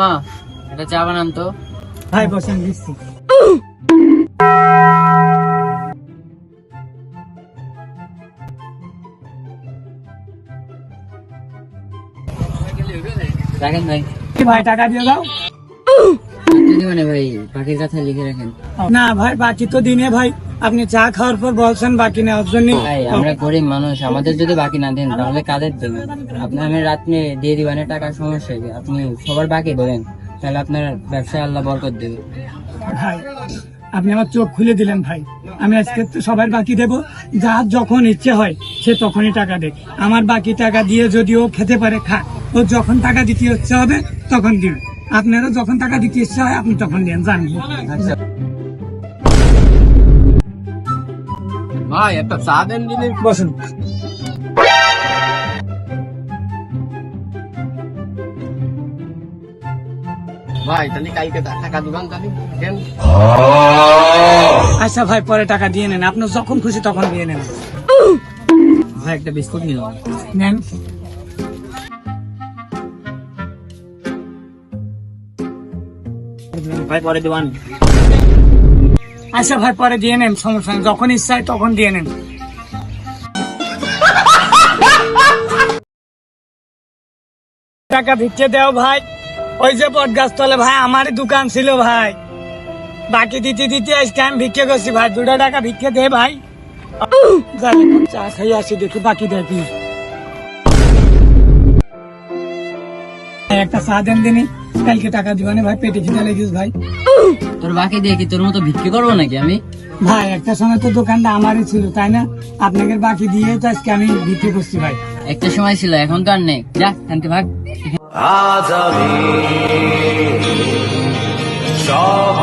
মামা একটা চা বানান তো। ভাই বসেন দিচ্ছি। রাখেন ভাই। কি ভাই টাকা দিয়ে দাও। মানে ভাই বাকির কথা লিখে রাখেন। না ভাই বাকি তো দিনে ভাই আপনি চা খাওয়ার পর বলছেন বাকি নেওয়ার জন্য। ভাই আমরা গরিব মানুষ, আমাদের যদি বাকি না দেন তাহলে কাদের দেবেন? আপনি আমি রাত দিয়ে দিবেন, টাকার সমস্যা কি? আপনি সবার বাকি দেবেন, তাহলে আপনার ব্যবসায় আল্লাহ বরকত দেবে। ভাই আপনি আমার চোখ খুলে দিলেন ভাই। আমি আজকে তো সবার বাকি দেব, যার যখন ইচ্ছে হয় সে তখনই টাকা দেয়। আমার বাকি টাকা দিয়ে যদি ও খেতে পারে খা, ও যখন টাকা দিতে ইচ্ছে হবে তখন দিবে। আপনারা যখন টাকা দিতে ইচ্ছে হয় আপনি তখন দেন, জানবো। ভাই একটা চা দেন দিলে। বসুন। ভাই তাহলে কালকে টাকা দিবান তাহলে কেন? আচ্ছা ভাই পরে টাকা দিয়ে নেন, আপনার যখন খুশি তখন দিয়ে নেন। ভাই একটা বিস্কুট নিল। নেন। ভাই পরে দিবান। আচ্ছা ভাই পরে দিয়ে নেন, সমস্যা নেই, যখন ইচ্ছা হয় তখন দিয়ে নেন। টাকা ভিক্ষে দেও ভাই। ওই যে বট গাছ তলে ভাই আমারই দোকান ছিল ভাই, বাকি দিতে দিতে আজকে আমি ভিক্ষে করছি ভাই। 2 টাকা ভিক্ষে দে ভাই। যাই এখন চা খাই আসি, দেখি বাকি দেখি। একটা চা দেন দিনই, কালকে টাকা দিবানে ভাই, পেটে খিদে লেগেছে ভাই। তোর বাকি দিয়ে কি তোর মতো ভিক্ষে করবো নাকি আমি? ভাই একটা সময় তো দোকানটা আমারই ছিল তাই না, আপনাকে বাকি দিয়ে তো আজকে আমি বিক্রি করছি ভাই। একটা সময় ছিল, এখন তো আর নেই। যা শান্তি ভাগ। আজ আমি সব